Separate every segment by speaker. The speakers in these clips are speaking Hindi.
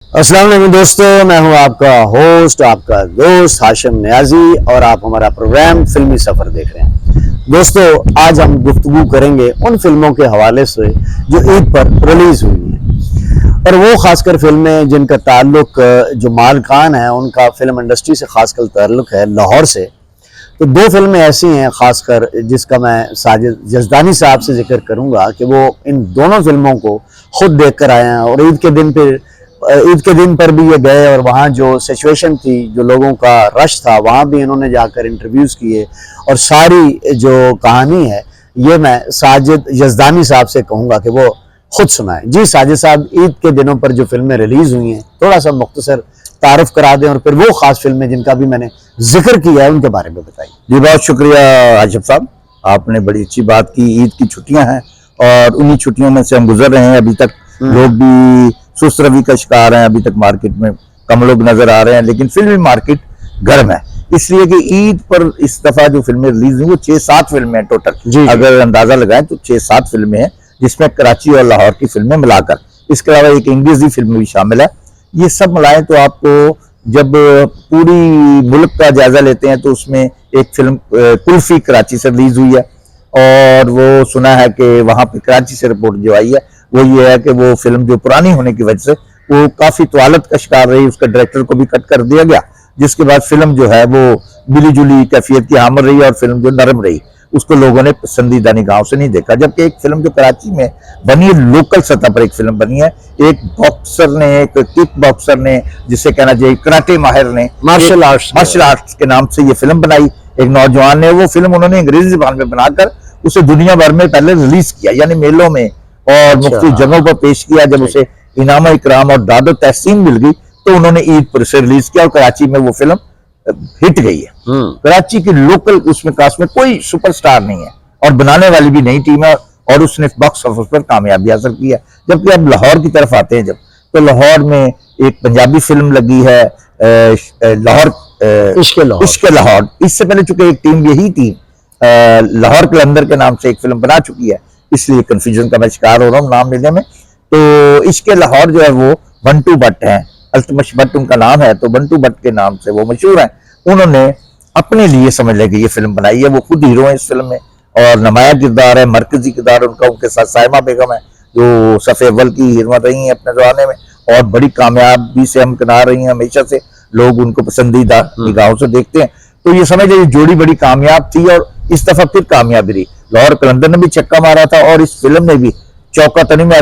Speaker 1: अस्सलाम वालेकुम दोस्तों, मैं हूं आपका होस्ट, आपका दोस्त हाशिम नियाजी और आप हमारा प्रोग्राम फिल्मी सफ़र देख रहे हैं। दोस्तों, आज हम गुफ्तगू करेंगे उन फिल्मों के हवाले से जो ईद पर रिलीज़ हुई हैं और वो ख़ासकर फिल्में जिनका ताल्लुक जो मालकान है उनका फिल्म इंडस्ट्री से ख़ासकर ताल्लुक है लाहौर से। तो दो फिल्में ऐसी हैं ख़ासकर जिसका मैं साजिद जज़दानी साहब से जिक्र करूँगा कि वो इन दोनों फिल्मों को ख़ुद देख कर आए हैं और ईद के दिन पर भी ये गए और वहाँ जो सिचुएशन थी, जो लोगों का रश था, वहाँ भी इन्होंने जाकर इंटरव्यूज़ किए और सारी जो कहानी है ये मैं साजिद जज़दानी साहब से कहूँगा कि वो खुद सुनाएं। जी साजिद साहब, ईद के दिनों पर जो फिल्में रिलीज़ हुई हैं थोड़ा सा मुख्तसर तारुफ करा दें और फिर वो ख़ास फिल्में जिनका भी मैंने जिक्र किया है उनके बारे में बताइए।
Speaker 2: जी बहुत शुक्रिया आशिफ साहब, आपने बड़ी अच्छी बात की। ईद की छुट्टियां हैं और उन्हीं छुट्टियों में से हम गुजर रहे हैं। अभी तक लोग भी सुस्त रवि का शिकार हैं, अभी तक मार्केट में कम लोग नजर आ रहे हैं, लेकिन फिल्मी मार्केट गर्म है, इसलिए कि ईद पर इस दफा जो फिल्में रिलीज हुई वो 6-7 फिल्में हैं टोटल। अगर अंदाजा लगाएं तो 6-7 फिल्में हैं, जिसमें कराची और लाहौर की फिल्में मिलाकर, इसके अलावा एक इंग्लिश फिल्म भी शामिल है। ये सब मिलाएं तो आपको जब पूरी मुल्क का जायजा लेते हैं तो उसमें एक फिल्म कुल्फी कराची से रिलीज हुई है और वो सुना है कि वहां पे कराची से रिपोर्ट जो आई है वो ये है कि वो फिल्म जो पुरानी होने की वजह से वो काफी तवालत का शिकार रही, उसका डायरेक्टर को भी कट कर दिया गया, जिसके बाद फिल्म जो है वो मिली जुली कैफियत की हामिल रही और फिल्म जो नरम रही उसको लोगों ने पसंदीदा निगाहों से नहीं देखा। जबकि एक फिल्म जो कराची में बनी है, लोकल सतह पर एक फिल्म बनी है, एक बॉक्सर ने, एक किक बॉक्सर ने, जिसे कहना चाहिए कराटे माहिर ने, मार्शल आर्ट्स के नाम से ये फिल्म बनाई। एक नौजवान ने वो फिल्म उन्होंने अंग्रेजी जबान में बनाकर उसे दुनिया भर में पहले रिलीज किया, यानी मेलों में और मुख्तलिफ जगहों पर पेश किया। जब उसे इनामा इकराम और दादो तहसीन मिल गई तो उन्होंने ईद पर से रिलीज किया और कराची में वो फिल्म हिट गई है। कराची की लोकल उसमें कास्ट में कोई सुपरस्टार नहीं है और बनाने वाली भी नई टीम है और उसने बॉक्स ऑफिस पर कामयाबी हासिल की है। जबकि अब लाहौर की तरफ आते हैं जब, तो लाहौर में एक पंजाबी फिल्म लगी है लाहौर इश्क लाहौर। इससे पहले चूंकि एक टीम यही थी लाहौर कलंदर के नाम से एक फिल्म बना चुकी है, इसलिए कंफ्यूजन का मैं शिकार हो रहा हूँ नाम लेने में। तो इश्क लाहौर जो है वो बंटू भट्ट है, अल्तमश भट्ट उनका नाम है, तो बंटू भट्ट के नाम से वो मशहूर है। उन्होंने अपने लिए समझ लें कि ये फिल्म बनाई है, वो खुद हीरो है इस फिल्म में और नुमाया किरदार है, मरकजी किरदार उनका, उनके साथ साइमा बेगम है जो सफ़े अव्वल की हीरोइन रही हैं अपने जमाने में और बड़ी कामयाबी से हम कना रही हैं, हमेशा से लोग उनको पसंदीदा निगाहों से देखते हैं। तो ये समझ लीजिए जोड़ी बड़ी कामयाब थी और इस दफा फिर कामयाबी रही। लाहौर कलंदर ने भी छक्का मारा था और इस फिल्म ने भी चौका तो नहीं मैं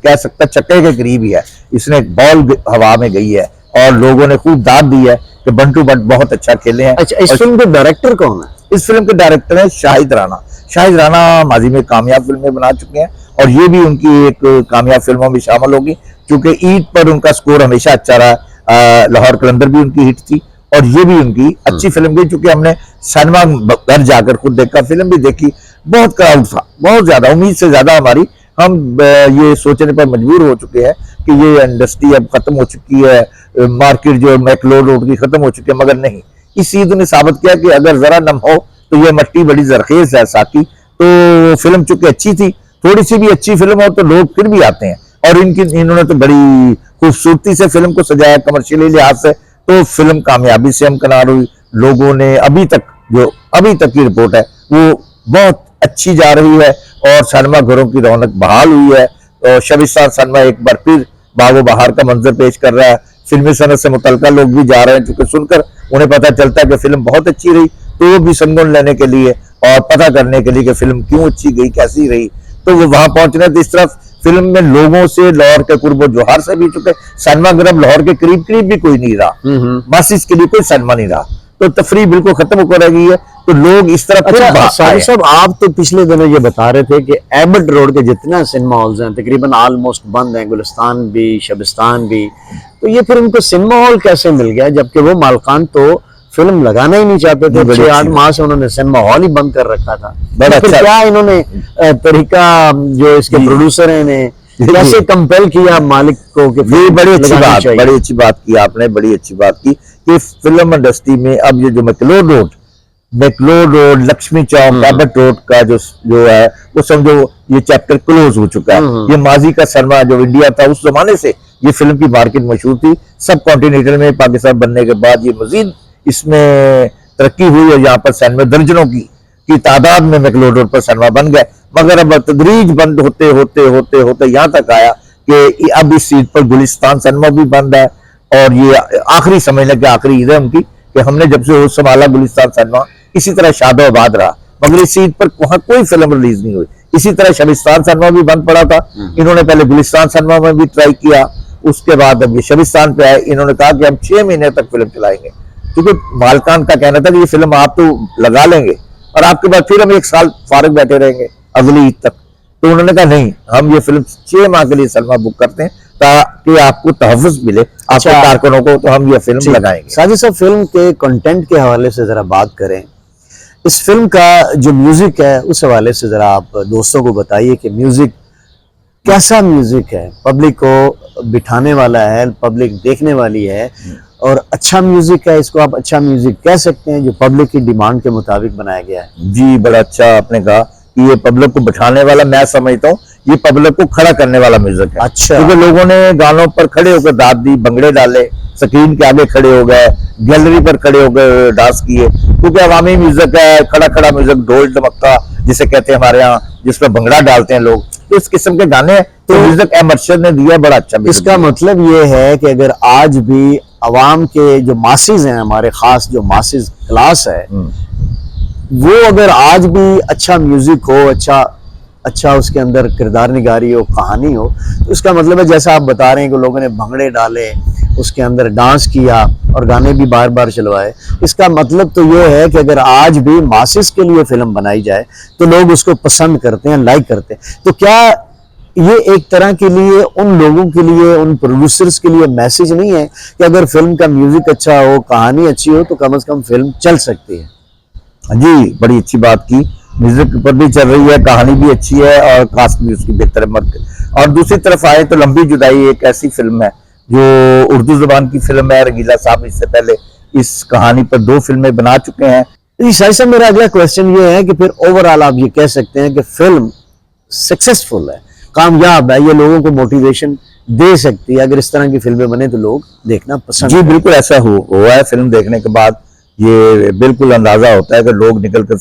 Speaker 2: कह सकता, छक्के के करीब ही है, इसने बॉल हवा में गई है और लोगों ने खूब दाद दी है कि बंटू भट्ट बहुत अच्छा खेले हैं।
Speaker 1: अच्छा, इस फिल्म के डायरेक्टर कौन है?
Speaker 2: इस फिल्म के डायरेक्टर है शाहिद राणा। शाहिद राणा माजी में कामयाब फिल्में बना चुके हैं और ये भी उनकी एक कामयाब फिल्मों में शामिल होगी, क्योंकि ईद पर उनका स्कोर हमेशा अच्छा रहा। लाहौर कलंदर भी उनकी हिट थी और ये भी उनकी अच्छी फिल्म गई, चूंकि हमने सिनेमा घर जाकर खुद देखा, फिल्म भी देखी, बहुत क्राउड था, बहुत ज्यादा, उम्मीद से ज्यादा हमारी। हम ये सोचने पर मजबूर हो चुके हैं कि ये इंडस्ट्री अब खत्म हो चुकी है, मार्केट जो मैकलोड रोड की खत्म हो चुकी है, मगर नहीं, इस ईद ने साबित किया कि अगर जरा नम हो तो ये मट्टी बड़ी जरखेज है साकी। तो फिल्म चूंकि अच्छी थी, थोड़ी सी भी अच्छी फिल्म हो तो लोग फिर भी आते हैं और इन्होंने तो बड़ी खूबसूरती से फिल्म को सजाया कमर्शियली लिहाज से, तो फिल्म कामयाबी से हमकनार हुई। लोगों ने अभी तक की रिपोर्ट है वो बहुत अच्छी जा रही है और सिनेमा घरों की रौनक बहाल हुई है और शबिस्तान सिनेमा एक बार फिर बागो बहार का मंजर पेश कर रहा है। फिल्मी सनत से मुतल्लिका लोग भी जा रहे हैं, क्योंकि सुनकर उन्हें पता चलता है कि फिल्म बहुत अच्छी रही, तो वो भी संगुन लेने के लिए और पता करने के लिए कि फिल्म क्यों अच्छी गई, कैसी रही, तो वो वहां पहुंच रहे। तो इस तरफ फिल्म में लोगों से लाहौर के कुर्बो जोहार से भी चुके, सिनेमा घर अब लाहौर के करीब भी कोई नहीं रहा, मासिस के लिए कोई सिनेमा नहीं रहा, तो तफरी बिल्कुल खत्म होकर रह गई है। तो लोग इस तरफ
Speaker 1: साहब, आप तो पिछले दिनों ये बता रहे थे कि एबट रोड के जितना सिनेमा हॉल्स हैं तकरीबन ऑलमोस्ट बंद हैं, गुलिस्तान भी, शबिस्तान भी, तो ये फिर उनको सिनेमा हॉल कैसे मिल गया, जबकि वो मालकान तो फिल्म लगाना ही नहीं चाहते थे? 6-8 माह से उन्होंने सिनेमा हॉल ही बंद कर रखा था। तो फिर क्या इन्होंने तरीका जो इसके प्रोड्यूसर हैं कैसे कंपेल किया मालिक को कि
Speaker 2: बड़ी अच्छी बात की आपने, बड़ी अच्छी बात की कि फिल्म इंडस्ट्री में अब ये जो मैकलोड रोड, लक्ष्मी चौक, एबट रोड का जो है वो समझो ये चैप्टर क्लोज हो चुका है। ये माजी का सिनेमा जो इंडिया था उस जमाने से ये फिल्म की मार्केट मशहूर थी सब कॉन्टिनेंटल में। पाकिस्तान बनने के बाद ये मजीद इसमें तरक्की हुई है, यहाँ पर सिनेमा दर्जनों की तादाद में मैक्लोडोर पर सिनेमा बन गए, मगर अब तदरीज बंद होते होते होते होते यहाँ तक आया कि अब इस सीट पर गुलिस्तान सिनेमा भी बंद है। और ये आखिरी समझने की आखिरी ईद है उनकी कि हमने जब से होश संभाला गुलिस्तान सिनेमा इसी तरह शादोआबाद रहा, मगर इस सीट पर वहां कोई फिल्म रिलीज नहीं हुई। इसी तरह शबिस्तान सिनेमा भी बंद पड़ा था, इन्होंने पहले गुलिस्तान सिनेमा में भी ट्राई किया, उसके बाद अब ये शबिस्तान पे आए। इन्होंने कहा कि हम 6 महीने तक फिल्म चलाएंगे, क्योंकि मालकान का कहना था कि ये फिल्म आप तो लगा लेंगे और आपके बाद फिर हम 1 साल फारिग बैठे रहेंगे अगली ईद तक। तो उन्होंने कहा नहीं, हम ये फिल्म 6 माह के लिए सिनेमा बुक करते हैं ताकि आपको तहफ़्फ़ुज़ मिले, आपको कारकुनों को, तो हम ये फिल्म लगाएंगे।
Speaker 1: साजिद साहब, फिल्म के कंटेंट के हवाले से जरा बात करें। इस फिल्म का जो म्यूजिक है उस हवाले से जरा आप दोस्तों को बताइए कि म्यूजिक कैसा म्यूजिक है, पब्लिक को बिठाने वाला है, पब्लिक देखने वाली है और अच्छा म्यूजिक है, इसको आप अच्छा म्यूजिक कह सकते हैं जो पब्लिक की डिमांड के मुताबिक बनाया गया है।
Speaker 2: जी, बड़ा अच्छा आपने कहा कि ये पब्लिक को बिठाने वाला, मैं समझता हूँ ये पब्लिक को खड़ा करने वाला म्यूजिक है।
Speaker 1: अच्छा,
Speaker 2: क्योंकि लोगों ने गानों पर खड़े होकर दाद दी, भंगड़े डाले, स्क्रीन के आगे खड़े हो गए, गैलरी पर खड़े होकर डांस किए, क्योंकि अवामी म्यूजिक है, खड़ा खड़ा म्यूजिक, ढोल ढमक्का जिसे कहते हैं हमारे यहाँ, जिसमें भंगड़ा डालते हैं लोग, तो इस किस्म के गाने तो म्यूजिक अमरशद ने दिया, बड़ा अच्छा।
Speaker 1: इसका मतलब ये है कि अगर आज भी अवाम के जो मासिस हैं, हमारे खास जो मासिस क्लास है, वो अगर आज भी अच्छा म्यूजिक हो, अच्छा उसके अंदर किरदार निगारी हो, कहानी हो, तो इसका मतलब है जैसा आप बता रहे हैं कि लोगों ने भंगड़े डाले, उसके अंदर डांस किया और गाने भी बार बार चलवाए, इसका मतलब तो ये है कि अगर आज भी मासिस के लिए फिल्म बनाई जाए तो लोग उसको पसंद करते हैं, लाइक करते हैं। तो क्या ये एक तरह के लिए उन लोगों के लिए, उन प्रोड्यूसर्स के लिए मैसेज नहीं है कि अगर फिल्म का म्यूजिक अच्छा हो, कहानी अच्छी हो, तो कम से कम फिल्म चल सकती है?
Speaker 2: जी, बड़ी अच्छी बात की, म्यूजिक पर भी चल रही है, कहानी भी अच्छी है और कास्ट भी उसकी बेहतर है। और दूसरी तरफ आए तो लंबी जुदाई एक ऐसी फिल्म है जो उर्दू जुबान की फिल्म है। रंगीला साहब इससे पहले इस कहानी पर 2 फिल्में बना चुके हैं।
Speaker 1: जी शाहिद साहब, मेरा अगला क्वेश्चन ये है कि फिर ओवरऑल आप ये कह सकते हैं कि फिल्म सक्सेसफुल है, कामयाब है, ये लोगों को मोटिवेशन दे सकती है, अगर इस तरह की फिल्में बने तो लोग देखना पसंद?
Speaker 2: जी बिल्कुल ऐसा हुआ है। फिल्म देखने के बाद ये बिल्कुल अंदाजा होता है कि लोग निकल कर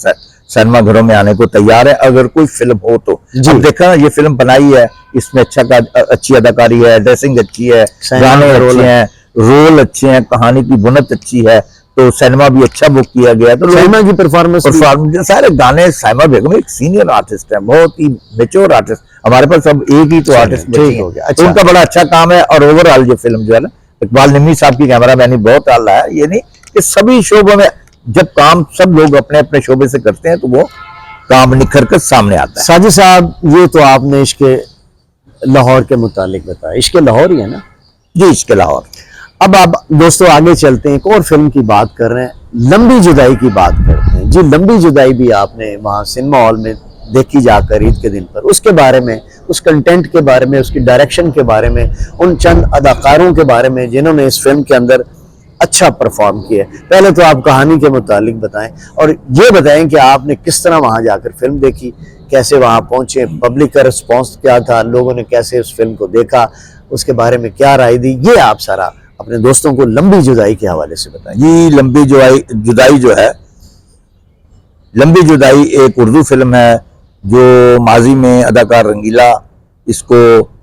Speaker 2: सिनेमा घरों में आने को तैयार है अगर कोई फिल्म हो तो। अब देखा ये फिल्म बनाई है, इसमें अच्छी अदाकारी है, ड्रेसिंग अच्छी है, गाने अच्छे हैं, रोल अच्छे हैं, कहानी की बुनत अच्छी है, तो सिनेमा भी अच्छा बुक किया गया है। तो
Speaker 1: सिनेमा की परफॉर्मेंस,
Speaker 2: सारे गाने, साइमा बेगम एक सीनियर आर्टिस्ट है, बहुत ही मेच्योर आर्टिस्ट, हमारे पास सब एक ही तो आर्टिस्ट हो गया। तो उनका बड़ा अच्छा काम है। और ओवरऑल ये फिल्म जो है ना, इकबाल निम्मी साहब की कैमरामैनी बहुत आला है। ये नहीं कि सभी शोबों में जब काम सब लोग अपने अपने शोबे से करते हैं तो वो काम निखर कर सामने आता है।
Speaker 1: साजिद साहब, ये तो आपने इश्के लाहौर के मुतालिक बताया, इश्के लाहौर ही है ना?
Speaker 2: जी, इश्के लाहौर।
Speaker 1: अब आप दोस्तों आगे चलते हैं, एक और फिल्म की बात कर रहे हैं, लंबी जुदाई की बात करते हैं। जी, लंबी जुदाई भी आपने वहाँ सिनेमा हॉल में देखी जाकर ईद के दिन पर, उसके बारे में, उस कंटेंट के बारे में, उसकी डायरेक्शन के बारे में, उन चंद अदाकारों के बारे में जिन्होंने इस फिल्म के अंदर अच्छा परफॉर्म किया। पहले तो आप कहानी के मुतालिक बताएं और ये बताएं कि आपने किस तरह वहाँ जाकर फिल्म देखी, कैसे वहाँ पहुँचे, पब्लिक का रिस्पॉन्स क्या था, लोगों ने कैसे उस फिल्म को देखा, उसके बारे में क्या राय दी, ये आप सारा अपने दोस्तों को लंबी जुदाई के हवाले से बताएं।
Speaker 2: जी, लंबी जुदाई जो है, लंबी जुदाई एक उर्दू फिल्म है जो माजी में अदाकार रंगीला इसको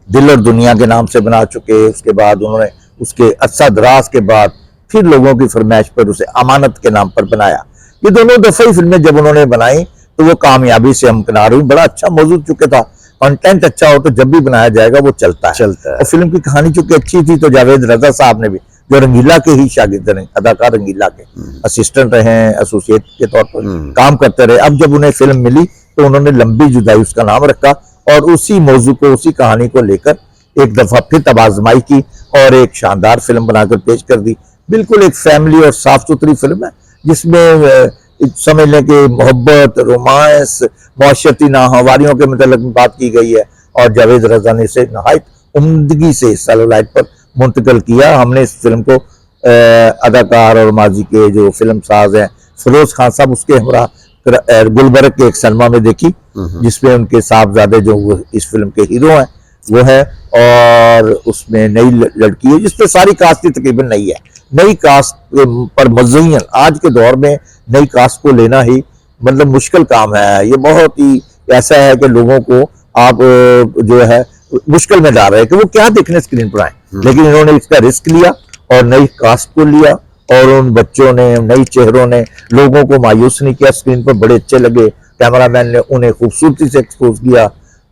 Speaker 2: दिल और दुनिया के नाम से बना चुके। उसके बाद उन्होंने उसके अरसा दराज के बाद फिर लोगों की फरमाइश पर उसे अमानत के नाम पर बनाया। ये दोनों दफा ही फिल्में जब उन्होंने बनाई तो वो कामयाबी से हमकिनार हुई। बड़ा अच्छा मौजूद चुके था, कंटेंट अच्छा हो तो जब भी बनाया जाएगा वो चलता है। और फिल्म की कहानी चूंकि अच्छी थी तो जावेद रजा साहब ने भी, जो रंगीला के ही शागिर्द रहे, अदाकार रंगीला के असिस्टेंट रहे, एसोसिएट के तौर पर काम करते रहे, अब जब उन्हें फिल्म मिली तो उन्होंने लंबी जुदाई उसका नाम रखा और उसी मौजू को, उसी कहानी को लेकर एक दफा फिर तबाजमाई की और एक शानदार फिल्म बनाकर पेश कर दी। बिल्कुल एक फैमिली और साफ सुथरी फिल्म है जिसमें समझ लें कि मोहब्बत, रोमांस, माशरती नाहवारियों के मतलब बात की गई है और जावेद रजा ने इसे नहायत उम्दगी से सैटेलाइट पर मुंतकिल किया। हमने इस फिल्म को अदाकार और माजी के जो फिल्म साज हैं फिरोज खान साहब, उसके हमरा गुलबर्ग के एक सिनेमा में देखी जिसमें उनके साहबजादे जो इस फिल्म के हीरो हैं वो है, और उसमें नई लड़की है जिसमें सारी कास्ट ही तकरीबन नई है। नई कास्ट पर मज़यन आज के दौर में नई कास्ट को लेना ही मतलब मुश्किल काम है। ये बहुत ही ऐसा है कि लोगों को आप जो है मुश्किल में डाल रहे हैं कि वो क्या देखने स्क्रीन पर आए, लेकिन इन्होंने इसका रिस्क लिया और नई कास्ट को लिया, और उन बच्चों ने, नई चेहरों ने लोगों को मायूस नहीं किया, स्क्रीन पर बड़े अच्छे लगे, कैमरामैन ने उन्हें खूबसूरती से एक्सपोज किया।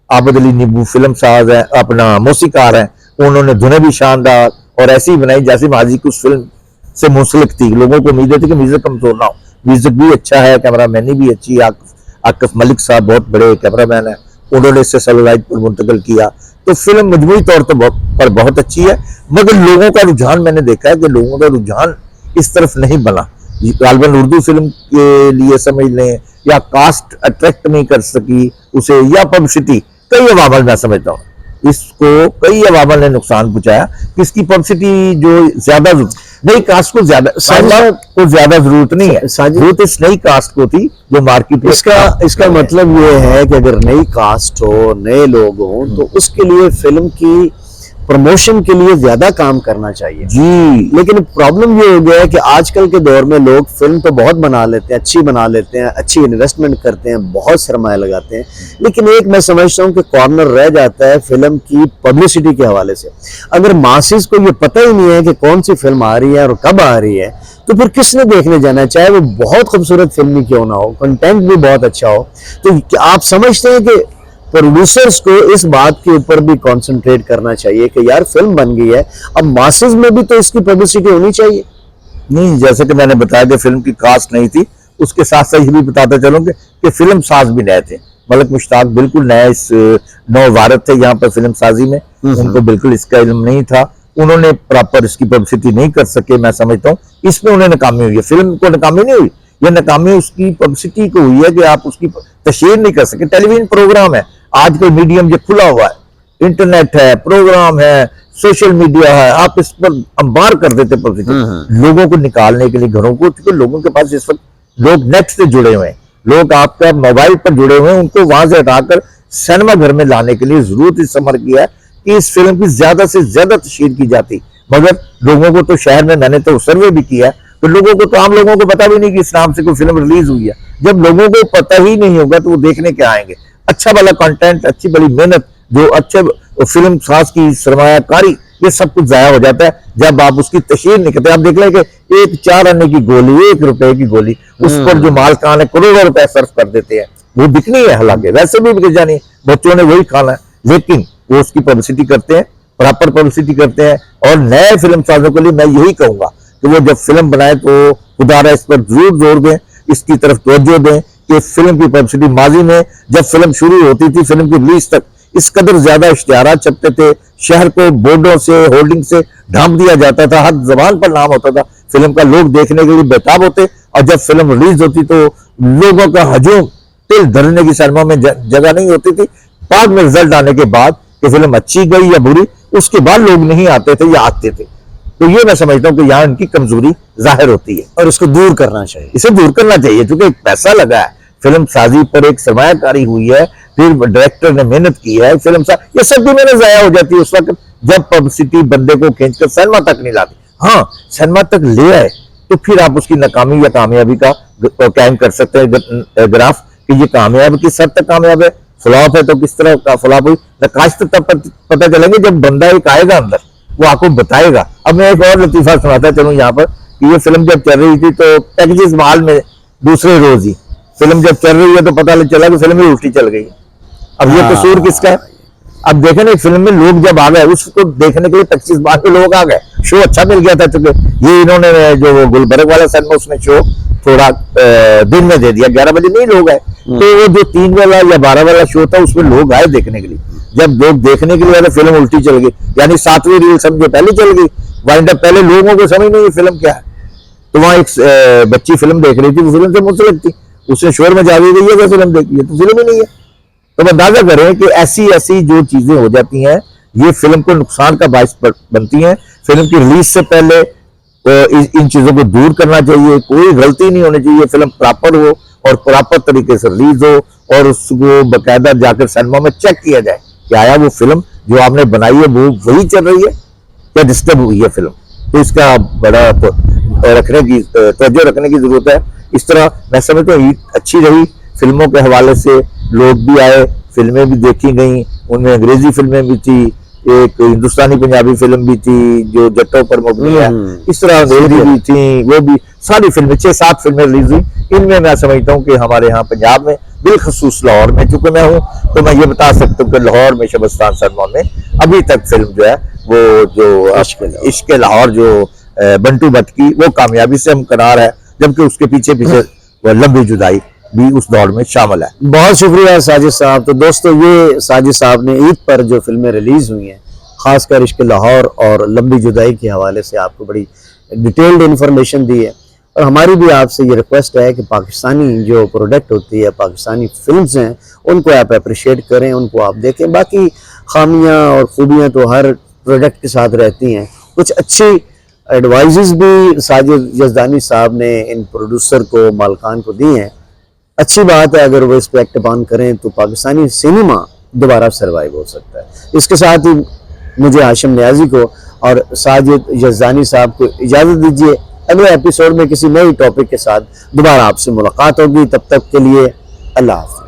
Speaker 2: आबद अली नीबू फिल्म साज है, अपना मौसीकार है, उन्होंने धुनें भी शानदार और ऐसी बनाई जैसे माजी की उस फिल्म से मुंसलिक थी। लोगों को उम्मीद थी कि म्यूजिक कमजोर ना हो, म्यूजिक भी अच्छा है, कैमरामैनी भी अच्छी है। आकिफ मलिक साहब बहुत बड़े कैमरामैन है, उन्होंने इससे सेटेलाइट पर मुंतकिल किया, तो फिल्म मजमूई तौर पर बहुत अच्छी है। मगर लोगों का रुझान मैंने देखा है कि लोगों का रुझान इस तरफ नहीं बना। गालबन उर्दू फिल्म के लिए समझ लें, या कास्ट अट्रैक्ट नहीं कर सकी उसे, या पब्लिसिटी, कई अवामल मैं समझता हूँ इसको, कई अवामल ने नुकसान पहुंचाया कि इसकी पब्लिसिटी जो ज्यादा, नई कास्ट को ज्यादा जरूरत नहीं है, जरूरत इस नई कास्ट को थी जो मार्केट।
Speaker 1: इसका मतलब ये है कि अगर नई कास्ट हो, नए लोग हो, तो उसके लिए फिल्म की प्रमोशन के लिए ज्यादा काम करना चाहिए
Speaker 2: जी।
Speaker 1: लेकिन प्रॉब्लम ये हो गया है कि आजकल के दौर में लोग फिल्म तो बहुत बना लेते हैं, अच्छी बना लेते हैं, अच्छी इन्वेस्टमेंट करते हैं, बहुत सरमाया लगाते हैं, लेकिन एक मैं समझता हूँ कि कॉर्नर रह जाता है फिल्म की पब्लिसिटी के हवाले से। अगर मासिस को ये पता ही नहीं है कि कौन सी फिल्म आ रही है और कब आ रही है, तो फिर किसने देखने जाना है, चाहे वो बहुत खूबसूरत फिल्म ही क्यों ना हो, कंटेंट भी बहुत अच्छा हो। तो आप समझते हैं कि प्रोड्यूसर्स को इस बात के ऊपर भी कंसंट्रेट करना चाहिए कि यार फिल्म बन गई है, अब मासेस में भी तो इसकी पब्लिसिटी होनी चाहिए।
Speaker 2: नहीं, जैसे कि मैंने बताया कि फिल्म की कास्ट नहीं थी, उसके साथ साथ ये भी बताता चलूं कि फिल्म साज भी नए थे। मलिक मुश्ताक बिल्कुल नए इस नौ भारत थे यहाँ पर फिल्म साजी में, उनको बिल्कुल इसका इल्म नहीं था, उन्होंने प्रॉपर इसकी पब्लिसिटी नहीं कर सके। मैं समझता हूँ इसमें उन्हें नाकामी हुई है, फिल्म को नाकामी नहीं हुई, यह नाकामी उसकी पब्लिसिटी को हुई है कि आप उसकी तशहीर नहीं कर सके। टेलीविजन प्रोग्राम है, आजकल मीडियम जो खुला हुआ है, इंटरनेट है, प्रोग्राम है, सोशल मीडिया है, आप इस पर अंबार कर देते पब्लिसिटी लोगों को निकालने के लिए घरों को, क्योंकि लोगों के पास इस वक्त लोग नेट से जुड़े हुए हैं, लोग आपका मोबाइल पर जुड़े हुए हैं, उनको वहां से हटाकर सिनेमा घर में लाने के लिए जरूरत इस समर किया है कि इस फिल्म की ज्यादा से ज्यादा तशहीर की जाती। मगर लोगों को तो शहर में, मैंने तो सर्वे भी किया है, तो लोगों को तो आम लोगों को पता भी नहीं कि इस नाम से कोई फिल्म रिलीज हुई है। जब लोगों को पता ही नहीं होगा तो वो देखने क्या आएंगे। अच्छा वाला कंटेंट, अच्छी बड़ी मेहनत, जो अच्छे फिल्म साज की सरमायाकारी, ये सब कुछ जाया हो जाता है जब आप उसकी तशहीर नहीं करते। आप देख लें कि एक 4 आने की गोली, 1 रुपए की गोली, उस पर जो मालकान है करोड़ों रुपए सर्फ कर देते हैं, वो बिकनी है, हालांकि वैसे भी बिक जानी, बच्चों ने वही खाना है, लेकिन वो उसकी पब्लिसिटी करते हैं, प्रॉपर पब्लिसिटी करते हैं। और नए फिल्म साजों के लिए मैं यही कहूंगा कि वो जब फिल्म बनाए तो खुदारा इस पर जरूर जोर दें, इसकी तरफ तवज्जो दें कि फिल्म की पब्लिसिटी, माजी में जब फिल्म शुरू होती थी फिल्म की रिलीज तक इस कदर ज्यादा इश्तिहारात छपते थे, शहर को बोर्डों से, होर्डिंग से ढांप दिया जाता था, हर जबान पर नाम होता था फिल्म का, लोग देखने के लिए बेताब होते, और जब फिल्म रिलीज होती तो लोगों का हजूम, तिल धरने की सिनेमा में जगह नहीं होती थी। बाद में रिजल्ट आने के बाद कि फिल्म अच्छी गई या बुरी, उसके बाद लोग नहीं आते थे या आते थे। तो ये मैं समझता हूँ कि यहाँ इनकी कमजोरी जाहिर होती है और इसको दूर करना चाहिए, इसे दूर करना चाहिए, क्योंकि एक पैसा लगा है फिल्म साजी पर, एक सरमायाकारी हुई है, फिर डायरेक्टर ने मेहनत की है, फिल्म ये सब भी मेहनत जाया हो जाती है उस वक्त जब पब्लिसिटी बंदे को खींचकर सिनेमा तक नहीं लाती। हाँ, सिनेमा तक ले आए तो फिर आप उसकी नाकामी या कामयाबी का कायम कर सकते हैं ग्राफ कि ये कामयाब किस हद तक कामयाब है, फ्लॉप है तो किस तरह का फ्लॉप हुई। नकाश तो तब पता चलेंगे जब बंदा एक आएगा अंदर, वो आपको बताएगा। अब मैं एक और लतीफा सुनाता चलूं यहाँ पर कि ये फिल्म जब चल रही थी तो पैकेजेस माल में दूसरे रोज ही, फिल्म जब चल रही है तो पता चला कि फिल्म ही उल्टी चल गई। अब ये कसूर किसका है? अब देखें ना, फिल्म में लोग जब आ गए उसको देखने के लिए 25 बार के लोग आ गए, शो अच्छा मिल गया था, चूंकि ये इन्होंने जो गुलबर्ग वाला सिनेमा उसमें शो थोड़ा दिन में दे दिया, 11 बजे नहीं लोग आए, तो वो जो 3 वाला या 12 वाला शो था उसमें लोग आए देखने के लिए। जब लोग देखने के लिए आए फिल्म उल्टी चल गई, यानी 7वीं रील समझो पहले चल गई, वाइंड अप पहले लोगों को समझ नहीं फिल्म क्या है। तो वहां एक बच्ची फिल्म देख रही थी, वो फिल्म से मुंसलिक थी, उसने शोर में जावी गई है फिल्म देखी है, तो फिल्म ही नहीं है। तो अंदाजा करें कि ऐसी ऐसी जो चीजें हो जाती हैं ये फिल्म को नुकसान का बायस बनती हैं। फिल्म की रिलीज से पहले इन चीजों को दूर करना चाहिए, कोई गलती नहीं होनी चाहिए, फिल्म प्रॉपर हो और प्रॉपर तरीके से रिलीज हो और उसको बाकायदा जाकर सिनेमा में चेक किया जाए कि आया वो फिल्म जो आपने बनाई है वो वही चल रही है या डिस्टर्ब हुई है फिल्म। तो इसका बड़ा रखने की तवज्जो रखने की जरूरत है। इस तरह मैं समझता हूँ ईद अच्छी रही, फिल्मों के हवाले से लोग भी आए, फिल्में भी देखी गई, उनमें अंग्रेजी फिल्में भी थी, एक हिंदुस्तानी पंजाबी फिल्म भी थी जो जट्टों पर मुबनी है, इस तरह अंग्रेजी भी थी, वो भी सारी फिल्में 6-7 फिल्में रिलीज हुई। इनमें मैं समझता हूँ कि हमारे यहाँ पंजाब में बिलखसूस लाहौर में, चूंकि मैं हूँ तो मैं ये बता सकता हूँ कि लाहौर में शबस्तान सरमा में अभी तक फिल्म जो है वो जो इश्क लाहौर जो बंटू भट्ट की वो कामयाबी से हमकरार है, जबकि उसके पीछे पीछे वो लंबी जुदाई भी उस दौर में शामिल है।
Speaker 1: बहुत शुक्रिया साजिद साहब। तो दोस्तों ये साजिद साहब ने ईद पर जो फिल्में रिलीज हुई हैं, खासकर इश्क लाहौर और लंबी जुदाई के हवाले से आपको बड़ी डिटेल्ड इन्फॉर्मेशन दी है। और हमारी भी आपसे ये रिक्वेस्ट है कि पाकिस्तानी जो प्रोडक्ट होती है, पाकिस्तानी फिल्म्स हैं, उनको आप अप्रिशिएट करें, उनको आप देखें। बाकी खामियां और खूबियां तो हर प्रोडक्ट के साथ रहती हैं। कुछ अच्छी एडवाइजेस भी साजिद यज़दानी साहब ने इन प्रोड्यूसर को, मालकान को दी हैं। अच्छी बात है, अगर वो इस पर एक्ट ऑन करें तो पाकिस्तानी सिनेमा दोबारा सर्वाइव हो सकता है। इसके साथ ही मुझे हाशिम न्याजी को और साजिद यज़दानी साहब को इजाज़त दीजिए। अगले एपिसोड में किसी नई टॉपिक के साथ दोबारा आपसे मुलाकात होगी। तब तक के लिए अल्लाह हाफ़िज़।